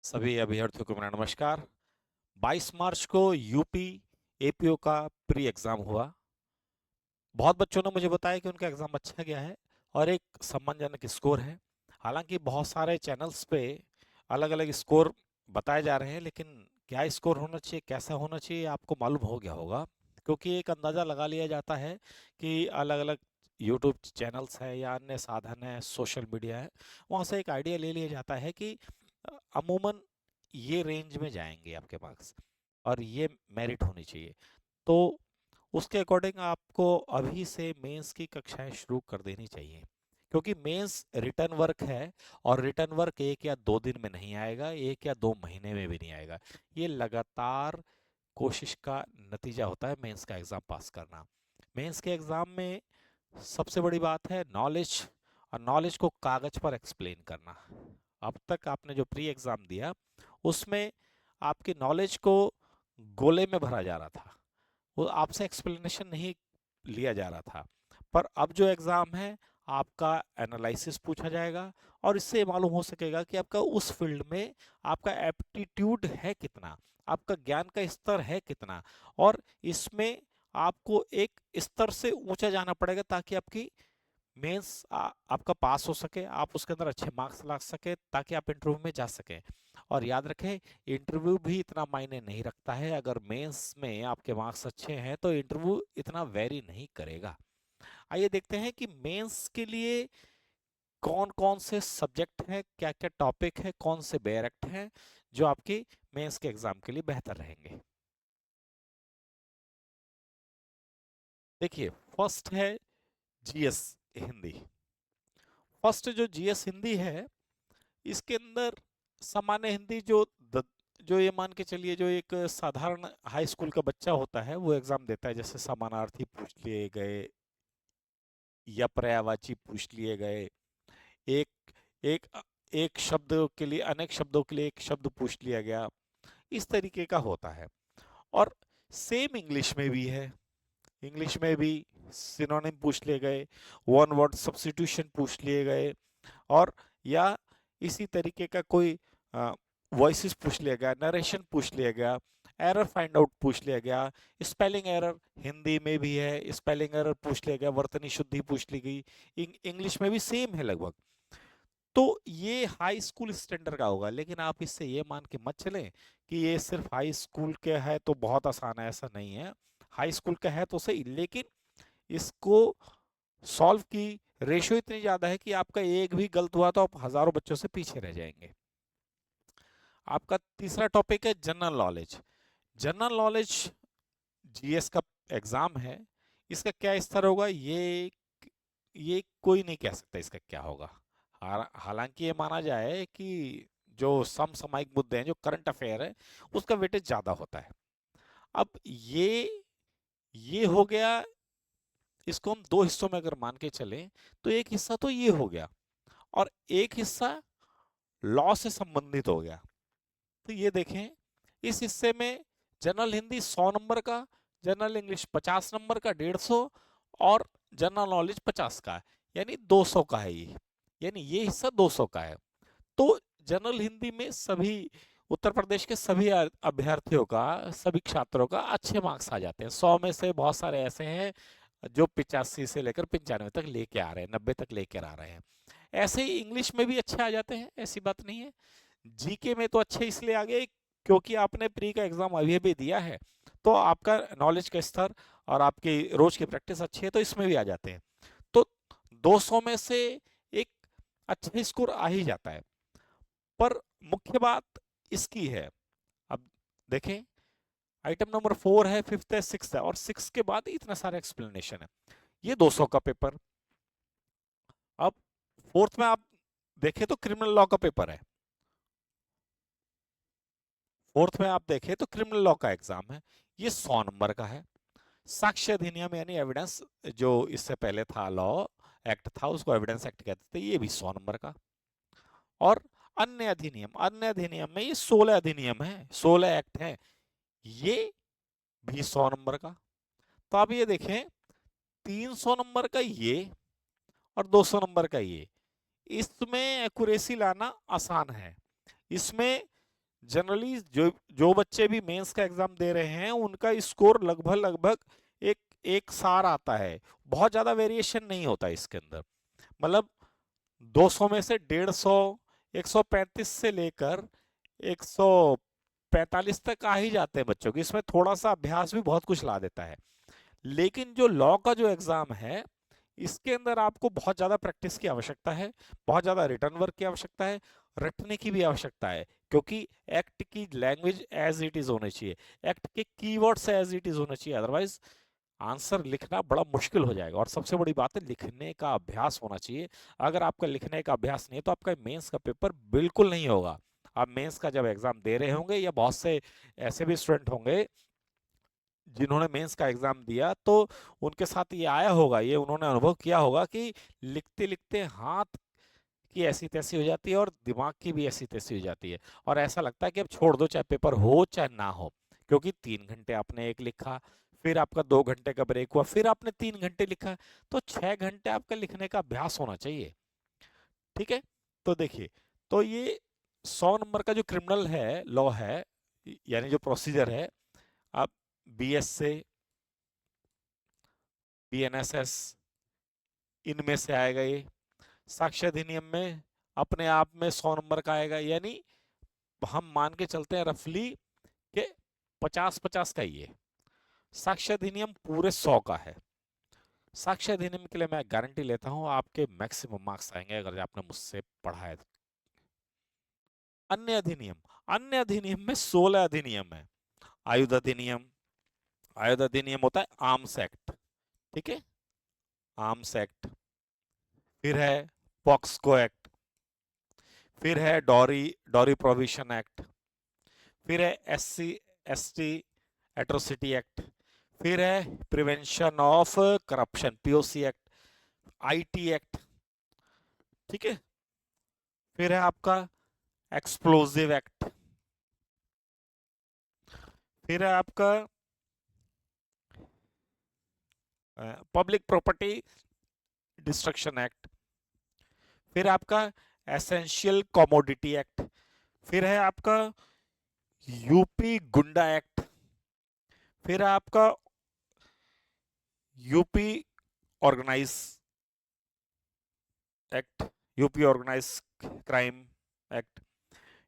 सभी अभ्यर्थियों को मेरा नमस्कार। 22 मार्च को यूपी एपीओ का प्री एग्जाम हुआ। बहुत बच्चों ने मुझे बताया कि उनका एग्जाम अच्छा गया है और एक सम्मानजनक स्कोर है। हालांकि बहुत सारे चैनल्स पे अलग अलग स्कोर बताए जा रहे हैं, लेकिन क्या स्कोर होना चाहिए, कैसा होना चाहिए, आपको मालूम हो गया होगा। क्योंकि एक अंदाज़ा लगा लिया जाता है कि अलग अलग यूट्यूब चैनल्स है या अन्य साधन है, सोशल मीडिया है, वहाँ से एक आइडिया ले लिया जाता है कि अमूमन ये रेंज में जाएंगे आपके मार्क्स और ये मेरिट होनी चाहिए। तो उसके अकॉर्डिंग आपको अभी से मेंस की कक्षाएं शुरू कर देनी चाहिए, क्योंकि मेंस रिटर्न वर्क है और रिटर्न वर्क 1 या 2 दिन में नहीं आएगा, 1 या 2 महीने में भी नहीं आएगा। ये लगातार कोशिश का नतीजा होता है मेंस का एग्ज़ाम पास करना। मेंस के एग्ज़ाम में सबसे बड़ी बात है नॉलेज, और नॉलेज को कागज पर एक्सप्लेन करना। अब तक आपने जो प्री एग्ज़ाम दिया उसमें आपकी नॉलेज को गोले में भरा जा रहा था, वो आपसे एक्सप्लेनेशन नहीं लिया जा रहा था। पर अब जो एग्ज़ाम है, आपका एनालिसिस पूछा जाएगा और इससे ये मालूम हो सकेगा कि आपका उस फील्ड में आपका एप्टीट्यूड है कितना, आपका ज्ञान का स्तर है कितना। और इसमें आपको एक स्तर से ऊंचा जाना पड़ेगा ताकि आपकी मेंस आपका पास हो सके, आप उसके अंदर अच्छे मार्क्स ला सके, ताकि आप इंटरव्यू में जा सकें। और याद रखें, इंटरव्यू भी इतना मायने नहीं रखता है। अगर मेंस में आपके मार्क्स अच्छे हैं तो इंटरव्यू इतना वेरी नहीं करेगा। आइए देखते हैं कि मेंस के लिए कौन कौन से सब्जेक्ट हैं, क्या क्या टॉपिक है, कौन से डायरेक्ट हैं जो आपकी मेंस के एग्जाम के लिए बेहतर रहेंगे। देखिए, फर्स्ट है जीएस हिंदी। फर्स्ट जो जीएस हिंदी है, इसके अंदर सामान्य हिंदी जो ये मान के चलिए, जो एक साधारण हाई स्कूल का बच्चा होता है वो एग्जाम देता है। जैसे समानार्थी पूछ लिए गए या पर्यायवाची पूछ लिए गए, एक एक एक शब्द के लिए अनेक शब्दों के लिए एक शब्द पूछ लिया गया, इस तरीके का होता है। और सेम इंग्लिश में भी है। इंग्लिश में भी सिनोनिम पूछ लिए गए, वन वर्ड सब्स्टिट्यूशन पूछ लिए गए, और या इसी तरीके का कोई वॉइसेस पूछ लिया गया, नरेशन पूछ लिया गया, एरर फाइंड आउट पूछ लिया गया, स्पेलिंग एरर हिंदी में भी है, स्पेलिंग एरर पूछ लिया गया, वर्तनी शुद्धि पूछ ली गई। इंग्लिश में भी सेम है लगभग। तो ये हाई स्कूल स्टैंडर्ड का होगा, लेकिन आप इससे ये मान के मत चलें कि ये सिर्फ हाई स्कूल के है तो बहुत आसान है, ऐसा नहीं है। हाई स्कूल का है तो सही, लेकिन इसको सॉल्व की रेशियो इतनी ज्यादा है कि आपका एक भी गलत हुआ तो आप हजारों बच्चों से पीछे रह जाएंगे। आपका तीसरा टॉपिक है general knowledge. General knowledge GS का एग्जाम है। इसका क्या स्तर होगा, ये कोई नहीं कह सकता इसका क्या होगा। हालांकि ये माना जाए कि जो समसामयिक मुद्दे हैं, जो करंट अफेयर है, उसका वेटेज ज्यादा होता है। अब ये हो गया। इसको हम दो हिस्सों में अगर मान के चलें तो एक हिस्सा तो ये हो गया और एक हिस्सा लॉ से संबंधित हो गया। तो ये देखें, इस हिस्से में जनरल हिंदी 100 नंबर का, जनरल इंग्लिश 50 नंबर का, 150, और जनरल नॉलेज 50 का, यानी 200 का है ये। यानी ये हिस्सा 200 का है। तो जनरल हिंदी में सभी उत्तर प्रदेश के सभी अभ्यर्थियों का, सभी छात्रों का अच्छे मार्क्स आ जाते हैं। 100 में से बहुत सारे ऐसे हैं जो 85 से लेकर 95 तक लेके आ रहे हैं, 90 तक लेकर आ रहे हैं। ऐसे ही इंग्लिश में भी अच्छे आ जाते हैं, ऐसी बात नहीं है। जीके में तो अच्छे इसलिए आ गए क्योंकि आपने प्री का एग्जाम अभी अभी दिया है, तो आपका नॉलेज का स्तर और आपकी रोज की प्रैक्टिस अच्छी है, तो इसमें भी आ जाते हैं। तो 200 में से एक अच्छा स्कोर आ ही जाता है। पर मुख्य बात इसकी है, अब देखें, आइटम नंबर 4 है, 5th है, 6th है, और 6 के बाद इतना सारा एक्सप्लेनेशन है। ये 200 का पेपर। अब 4th में आप देखें तो क्रिमिनल लॉ का पेपर है। 4th में आप देखें तो क्रिमिनल लॉ का एग्जाम है, ये 100 नंबर का है। साक्ष्य अधिनियम यानी एविडेंस, जो इससे पहले था लॉ एक्ट था, उसको एविडेंस एक्ट कहते थे, ये भी 100 नंबर का। और अन्य अधिनियम में ये 16 अधिनियम है, 16 एक्ट है, ये भी 100 नंबर का। तो आप ये देखें, 300 नंबर का ये और 200 नंबर का ये, इसमें एक्यूरेसी लाना आसान है। इसमें जनरली जो जो बच्चे भी मेंस का एग्जाम दे रहे हैं उनका स्कोर लगभग लगभग एक एक सार आता है, बहुत ज्यादा वेरिएशन नहीं होता इसके अंदर। मतलब 200 में से 150, 135 से लेकर 145 तक आ ही जाते हैं बच्चों की। इसमें थोड़ा सा अभ्यास भी बहुत कुछ ला देता है। लेकिन जो लॉ का जो एग्जाम है इसके अंदर आपको बहुत ज्यादा प्रैक्टिस की आवश्यकता है, बहुत ज्यादा रिटर्न वर्क की आवश्यकता है, रटने की भी आवश्यकता है, क्योंकि एक्ट की लैंग्वेज एज इट इज होनी चाहिए, एक्ट के कीवर्ड्स एज इट इज होना चाहिए, अदरवाइज आंसर लिखना बड़ा मुश्किल हो जाएगा। और सबसे बड़ी बात है लिखने का अभ्यास होना चाहिए। अगर आपका लिखने का अभ्यास नहीं है तो आपका मेंस का पेपर बिल्कुल नहीं होगा। आप मेंस का जब एग्जाम दे रहे होंगे, या बहुत से ऐसे भी स्टूडेंट होंगे जिन्होंने मेंस का एग्जाम दिया, तो उनके साथ ये आया होगा, ये उन्होंने अनुभव किया होगा कि लिखते लिखते हाथ की ऐसी तैसी हो जाती है और दिमाग की भी ऐसी तैसी हो जाती है, और ऐसा लगता है कि अब छोड़ दो, चाहे पेपर हो चाहे ना हो। क्योंकि 3 घंटे आपने एक लिखा, फिर आपका 2 घंटे का ब्रेक हुआ, फिर आपने 3 घंटे लिखा, तो 6 घंटे आपका लिखने का अभ्यास होना चाहिए। ठीक है, तो देखिए, तो ये 100 नंबर का जो क्रिमिनल है लॉ है, यानी जो प्रोसीजर है, आप बीएस से बीएनएसएस इनमें से आएगा ये। साक्ष्य अधिनियम में अपने आप में 100 नंबर का आएगा, यानी हम मान के चलते हैं रफली कि 50-50 का ही है। साक्ष्य अधिनियम पूरे 100 का है। साक्ष्य अधिनियम के लिए मैं गारंटी लेता हूं आपके मैक्सिमम मार्क्स आएंगे अगर आपने मुझसे पढ़ा है। अन्य अधिनियम, अन्य अधिनियम में 16 अधिनियम है। आयुध अधिनियम, आयुध अधिनियम होता है आर्म्स एक्ट, ठीक है, आर्म्स एक्ट। फिर है पॉक्सको एक्ट, फिर है डॉरी डॉरी प्रोविशन एक्ट, फिर है एससी एसटी एट्रोसिटी एक्ट, फिर है prevention of corruption POC act, IT act, ठीक है, फिर है आपका एक्सप्लोजिव एक्ट, फिर है आपका पब्लिक प्रॉपर्टी डिस्ट्रक्शन एक्ट, फिर आपका एसेंशियल कमोडिटी एक्ट, फिर है आपका यूपी गुंडा एक्ट, फिर है आपका UP organise act, UP organise crime act,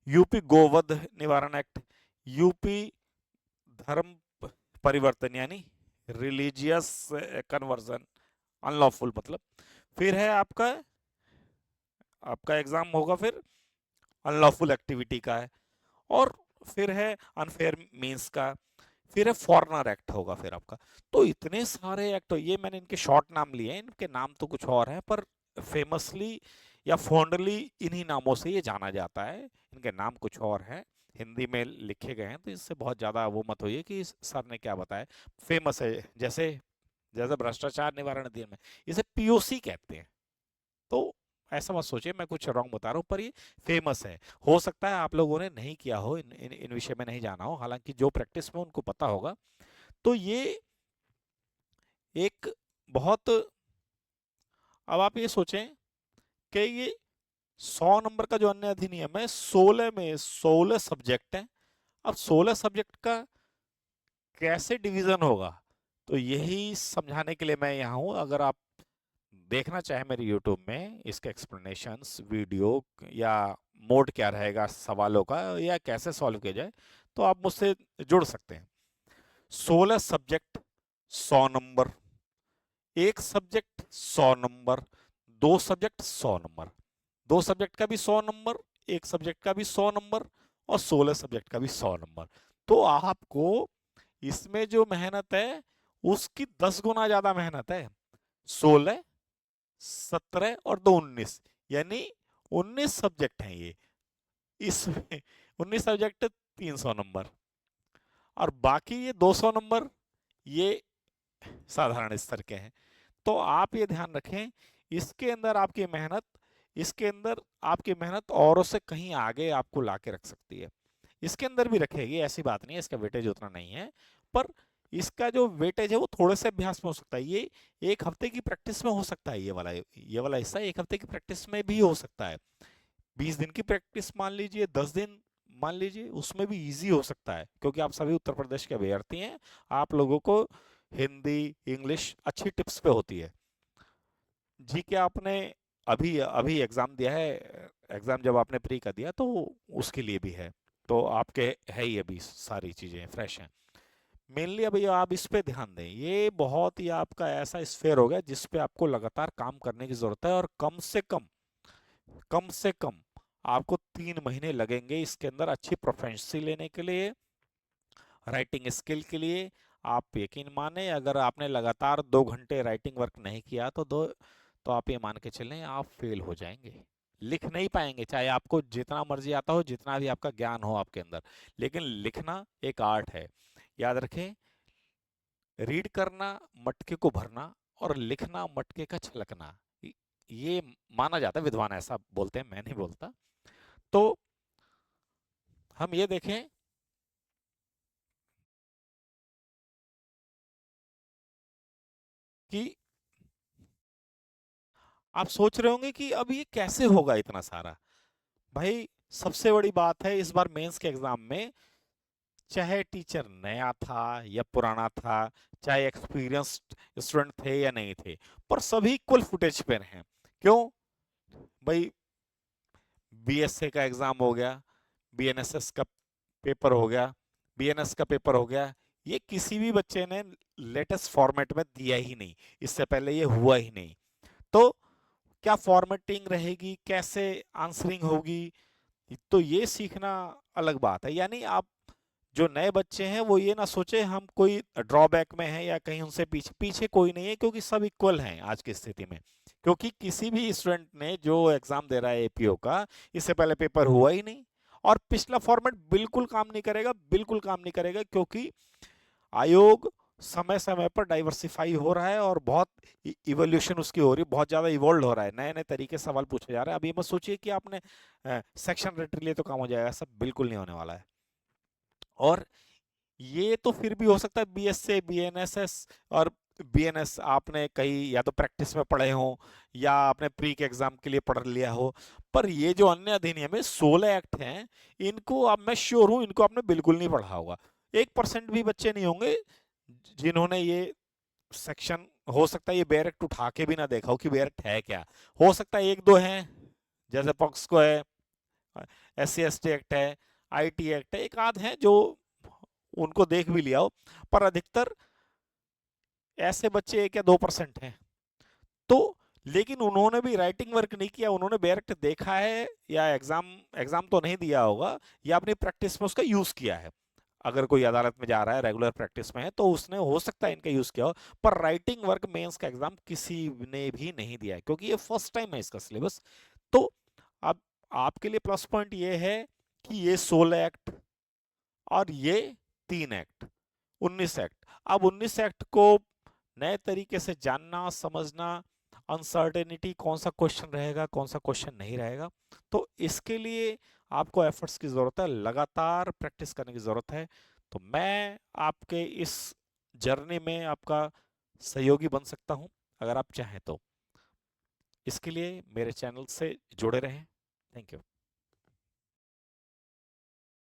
UP गोवध निवारण एक्ट, यूपी धर्म परिवर्तन यानी रिलीजियस कन्वर्जन अनलॉफुल मतलब, फिर है आपका आपका एग्जाम होगा फिर अनलॉफुल एक्टिविटी का है, और फिर है अनफेयर मीन्स का, फिर है फॉरेनर एक्ट होगा फिर आपका। तो इतने सारे एक्ट, ये मैंने इनके शॉर्ट नाम लिए हैं, इनके नाम तो कुछ और हैं, पर फेमसली या फॉन्डली इन्हीं नामों से ये जाना जाता है। इनके नाम कुछ और हैं, हिंदी में लिखे गए हैं, तो इससे बहुत ज़्यादा वो मत होइए कि सर ने क्या बताया। फेमस है, जैसे जैसे भ्रष्टाचार निवारण अधिनियम है, इसे पीओसी कहते हैं। तो ऐसा मत सोचिए मैं कुछ रॉन्ग बता रहा हूँ, पर ये फेमस है। हो सकता है आप लोगों ने नहीं किया हो, इन विषय में नहीं जाना हो, हालांकि जो प्रैक्टिस में उनको पता होगा। तो ये एक बहुत, अब आप ये सोचें कि ये 100 नंबर का जो अन्य अधिनियम है, 16 में 16 सब्जेक्ट हैं। अब 16 सब्जेक्ट का कैसे डिवीजन होगा, तो यही समझाने के लिए मैं यहाँ हूँ। अगर आप देखना चाहे मेरे YouTube में इसके एक्सप्लेनेशंस वीडियो, या मोड क्या रहेगा सवालों का, या कैसे सॉल्व किया जाए, तो आप मुझसे जुड़ सकते हैं। 16 सब्जेक्ट 100 नंबर, एक subject 100 number, 2 subject 100 number, 2 subject का भी 100 नंबर, एक सब्जेक्ट का भी 100 नंबर, और 16 सब्जेक्ट का भी 100 नंबर। तो आपको इसमें जो मेहनत है उसकी 10 गुना ज्यादा मेहनत है। 16, 17 और 2 19, यानी 19 सब्जेक्ट हैं ये। इसमें 19 सब्जेक्ट 300 नंबर, और बाकी ये 200 नंबर ये साधारण स्तर के हैं। तो आप ये ध्यान रखें, इसके अंदर आपकी मेहनत, इसके अंदर आपकी मेहनत औरों से कहीं आगे आपको ला के रख सकती है। इसके अंदर भी रखेगी, ऐसी बात नहीं है, इसका वेटेज उतना नहीं है, पर इसका जो वेटेज है वो थोड़े से अभ्यास में हो सकता है। ये एक हफ्ते की प्रैक्टिस में हो सकता है, ये वाला हिस्सा एक हफ्ते की प्रैक्टिस में भी हो सकता है। 20 दिन की प्रैक्टिस मान लीजिए, 10 दिन मान लीजिए उसमें भी इजी हो सकता है, क्योंकि आप सभी उत्तर प्रदेश के अभ्यर्थी हैं, आप लोगों को हिंदी इंग्लिश अच्छी टिप्स पे होती है। जी क्या आपने अभी अभी एग्जाम दिया है, एग्जाम जब आपने प्री का दिया तो उसके लिए भी है, तो आपके है ही अभी सारी चीजें फ्रेश हैं। मेनली अभी आप इस पे ध्यान दें, ये बहुत ही आपका ऐसा स्फेयर हो गया जिस पे आपको लगातार काम करने की जरूरत है, और कम से कम आपको 3 महीने लगेंगे इसके अंदर अच्छी प्रोफेंसी लेने के लिए, राइटिंग स्किल के लिए। आप यकीन माने अगर आपने लगातार 2 घंटे राइटिंग वर्क नहीं किया तो आप ये मान के चलें आप फेल हो जाएंगे, लिख नहीं पाएंगे, चाहे आपको जितना मर्जी आता हो, जितना भी आपका ज्ञान हो आपके अंदर। लेकिन लिखना एक आर्ट है, याद रखें। रीड करना मटके को भरना, और लिखना मटके का छलकना, ये माना जाता है, विद्वान ऐसा बोलते हैं, मैं नहीं बोलता। तो हम ये देखें कि आप सोच रहे होंगे कि अब ये कैसे होगा इतना सारा। भाई सबसे बड़ी बात है इस बार मेंस के एग्जाम में, चाहे टीचर नया था या पुराना था, चाहे एक्सपीरियंस्ड स्टूडेंट थे या नहीं थे, पर सभी इक्वल फुटेज पे हैं। क्यों भाई? बीएसए का एग्जाम हो गया, बीएनएसएस का पेपर हो गया, बीएनएस का पेपर हो गया, ये किसी भी बच्चे ने लेटेस्ट फॉर्मेट में दिया ही नहीं, इससे पहले ये हुआ ही नहीं। तो क्या फॉर्मेटिंग रहेगी, कैसे आंसरिंग होगी, तो ये सीखना अलग बात है। यानी आप जो नए बच्चे हैं वो ये ना सोचे हम कोई ड्रॉबैक में है या कहीं उनसे पीछे, पीछे कोई नहीं है, क्योंकि सब इक्वल हैं आज की स्थिति में। क्योंकि किसी भी स्टूडेंट ने जो एग्जाम दे रहा है एपीओ का, इससे पहले पेपर हुआ ही नहीं, और पिछला फॉर्मेट बिल्कुल काम नहीं करेगा, बिल्कुल काम नहीं करेगा, क्योंकि आयोग समय समय पर डाइवर्सिफाई हो रहा है और बहुत इवोल्यूशन उसकी हो रही है, बहुत ज्यादा इवॉल्व हो रहा है, नए नए तरीके से सवाल पूछे जा रहे हैं। अब ये मत सोचिए कि आपने सेक्शन रट लिए तो काम हो जाएगा, सब बिल्कुल नहीं होने वाला है। और ये तो फिर भी हो सकता है बीएसए बीएनएसएस और बीएनएस आपने कहीं या तो प्रैक्टिस में पढ़े हो या आपने प्री के एग्जाम के लिए पढ़ लिया हो, पर ये जो अन्य अधिनियम है 16 एक्ट हैं, इनको अब मैं श्योर हूं इनको आपने बिल्कुल नहीं पढ़ा होगा। 1% भी बच्चे नहीं होंगे जिन्होंने ये सेक्शन, हो सकता है ये बेयर एक्ट उठा के भी ना देखा हो कि बेयर एक्ट है क्या, हो सकता है एक दो हैं, जैसे पॉक्सको है, SC ST एक्ट है, IT एक्ट है, एक आध है जो उनको देख भी लिया हो, पर अधिकतर ऐसे बच्चे 1 या 2% हैं। तो लेकिन उन्होंने भी राइटिंग वर्क नहीं किया, उन्होंने डायरेक्ट देखा है, या एग्जाम एग्जाम तो नहीं दिया होगा, या अपनी प्रैक्टिस में उसका यूज किया है। अगर कोई अदालत में जा रहा है रेगुलर प्रैक्टिस में है तो उसने हो सकता है इनका यूज किया हो, पर राइटिंग वर्क मेंस का एग्जाम किसी ने भी नहीं दिया है, क्योंकि ये फर्स्ट टाइम है इसका सिलेबस। तो अब आपके लिए प्लस पॉइंट ये है कि ये 16 एक्ट और ये 3 एक्ट, 19 एक्ट। अब 19 एक्ट को नए तरीके से जानना समझना, अनसर्टेनिटी कौन सा क्वेश्चन रहेगा कौन सा क्वेश्चन नहीं रहेगा, तो इसके लिए आपको एफर्ट्स की जरूरत है, लगातार प्रैक्टिस करने की जरूरत है। तो मैं आपके इस जर्नी में आपका सहयोगी बन सकता हूं अगर आप चाहें तो। इसके लिए मेरे चैनल से जुड़े रहें। Thank you.